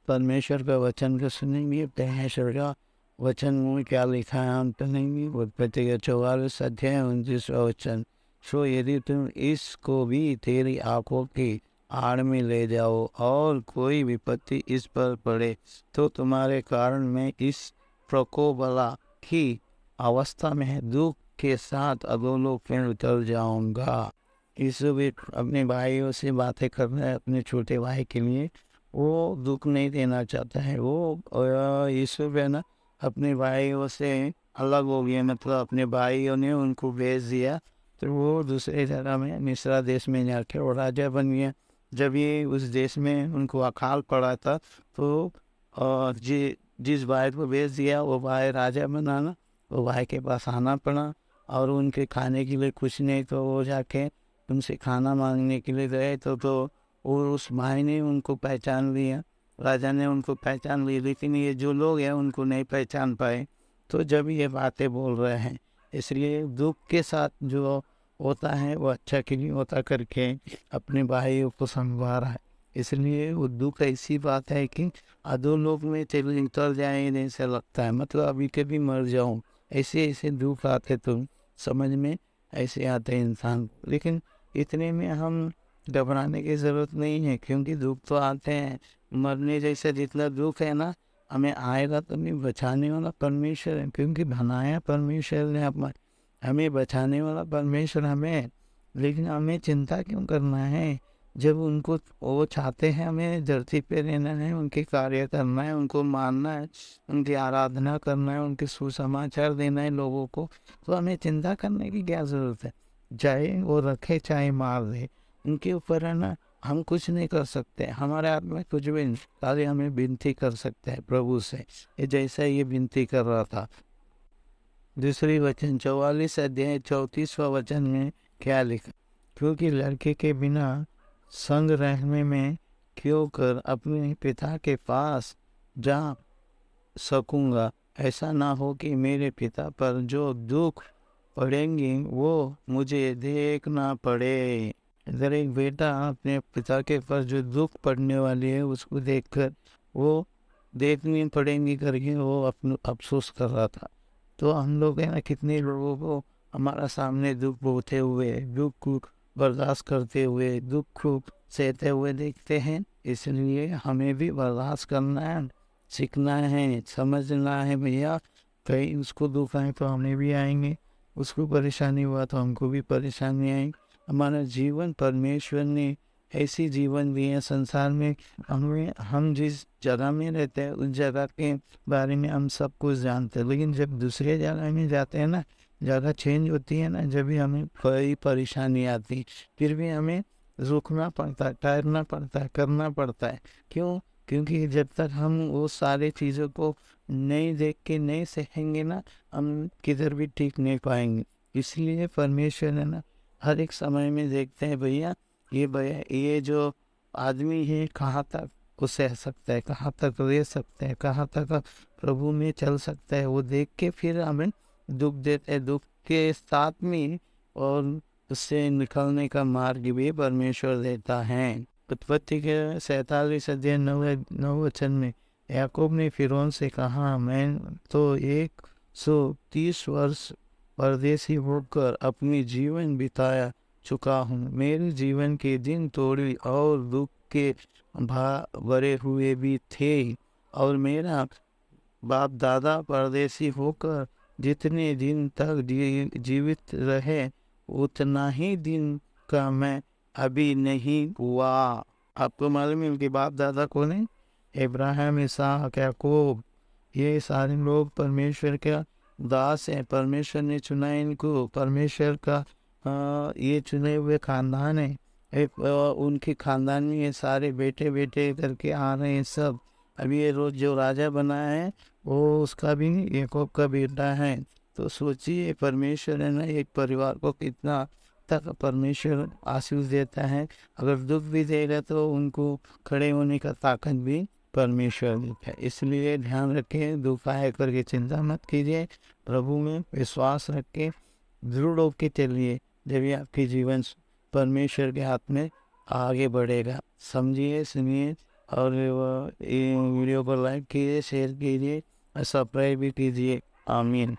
परमेश्वर का वचन को सुनेंगे, परमेश्वर का वचन में क्या लिखा है हम सुनेंगे। उत्पत्ति का 44 अध्याय 29वां वचन। सो यदि तुम इसको भी तेरी आंखों की आड़ में ले जाओ और कोई विपत्ति इस पर पड़े, तो तुम्हारे कारण मैं इस प्रकोपला की अवस्था में दुख के साथ अधोलोक में उतर जाऊंगा। यीशु भी अपने भाइयों से बातें कर रहा है, अपने छोटे भाई के लिए। वो दुख नहीं देना चाहता है। वो यीशु भी है ना, अपने भाइयों से अलग हो गया, मतलब अपने भाइयों ने उनको भेज दिया, तो वो दूसरे जगह में मिस्र देश में जाके वो राजा बन गया। जब ये उस देश में उनको अकाल पड़ा था, तो जिस भाई को भेज दिया वो भाई राजा बना ना, वो भाई के पास आना पड़ा और उनके खाने के लिए कुछ नहीं, तो वो जाके उनसे खाना मांगने के लिए गए, तो वो उस भाई ने उनको पहचान लिया। राजा ने उनको पहचान ली, लेकिन ये जो लोग हैं उनको नहीं पहचान पाए। तो जब ये बातें बोल रहे हैं, इसलिए दुख के साथ जो होता है वो अच्छा के लिए होता करके अपने भाइयों को समझा रहा है। इसलिए वो दुख ऐसी बात है कि अधोलोक में चले उतर जाए ऐसा लगता है, मतलब अभी कभी मर जाऊं, ऐसे ऐसे दुख आते तो समझ में ऐसे आते हैं इंसान को। लेकिन इतने में हम घबराने की ज़रूरत नहीं है, क्योंकि दुख तो आते हैं। मरने जैसे जितना दुख है ना, हमें आएगा तो हमें बचाने वाला परमेश्वर है, क्योंकि बनाया परमेश्वर ने हमें बचाने वाला परमेश्वर हमें। लेकिन हमें चिंता क्यों करना है, जब उनको वो चाहते हैं हमें धरती पे रहना है, उनके कार्य करना है, उनको मानना है, उनकी आराधना करना है, उनके सुसमाचार देना है लोगों को, तो हमें चिंता करने की क्या ज़रूरत है। चाहे वो रखे चाहे मार दे, उनके ऊपर है ना, हम कुछ नहीं कर सकते, हमारे हाथ में कुछ भी नहीं, खाली हमें विनती कर सकते हैं प्रभु से। ये जैसा ये विनती कर रहा था। दूसरी वचन 44 अध्याय 34वां वचन में क्या लिखा, क्योंकि लड़के के बिना संग रहने में क्यों कर अपने पिता के पास जा सकूंगा, ऐसा ना हो कि मेरे पिता पर जो दुख पड़ेंगे वो मुझे देखना पड़े। अगर एक बेटा अपने पिता के पर जो दुख पड़ने वाली है उसको देखकर वो देखनी पड़ेंगी करके वो अपने अफसोस कर रहा था। तो हम लोग है ना, कितने लोगों को हमारा सामने दुख बोते हुए, दुख को बर्दाश्त करते हुए, दुख को सहते हुए देखते हैं। इसलिए हमें भी बर्दाश्त करना है, सीखना है, समझना है भैया, कहीं उसको दुख आए तो हमें भी आएंगे, उसको परेशानी हुआ तो हमको भी परेशानी आएगी। हमारा जीवन परमेश्वर ने ऐसी जीवन दी है संसार में, हम जिस जगह में रहते हैं उस जगह के बारे में हम सब कुछ जानते हैं, लेकिन जब दूसरे जगह में जाते हैं ना, जगह चेंज होती है ना, जब भी हमें कोई परेशानी आती, फिर भी हमें रुकना पड़ता है, ठहरना पड़ता है, करना पड़ता है। क्यों? क्योंकि जब तक हम वो सारी चीज़ों को नहीं देख के नहीं सहेंगे ना, हम किधर भी ठीक नहीं पाएंगे। इसलिए परमेश्वर है ना, हर एक समय में देखते हैं भैया, ये जो आदमी है कहाँ तक वो सह सकता है, कहाँ तक रह सकता है, कहाँ तक प्रभु में चल सकता है, वो देख के फिर हमें दुख देते हैं, दुख के साथ में, और उससे निकलने का मार्ग भी परमेश्वर देता है। उत्पत्ति के 47 अध्याय 9 वचन में याकूब ने फिरौन से कहा, मैं तो 130 वर्ष परदेसी होकर अपनी जीवन बिताया चुका हूँ, मेरे जीवन के दिन थोड़ी और दुख के भरे हुए भी थे, और मेरा बाप दादा परदेसी होकर जितने दिन तक जीवित रहे उतना ही दिन का मैं अभी नहीं हुआ। आपको मालूम है उनके बाप दादा कौन है? इब्राहिम, इसहाक, याकूब, ये सारे लोग परमेश्वर के दास हैं। परमेश्वर ने चुना इनको, परमेश्वर का ये चुने हुए खानदान है। उनके खानदान में ये सारे बेटे बेटे करके आ रहे हैं सब। अभी ये रोज जो राजा बना है वो उसका भी याकूब का बेटा है। तो सोचिए परमेश्वर है ना, एक परिवार को कितना तक परमेश्वर आशीष देता है। अगर दुख भी देगा तो उनको खड़े होने का ताकत भी परमेश्वर देता है। इसलिए ध्यान रखें, दुख आए करके चिंता मत कीजिए, प्रभु में विश्वास रख के दृढ़ होके चलिए, जब ये आपके जीवन परमेश्वर के हाथ में आगे बढ़ेगा। समझिए, सुनिए और ये वीडियो को लाइक कीजिए, शेयर कीजिए और सब्सक्राइब भी कीजिए। आमीन।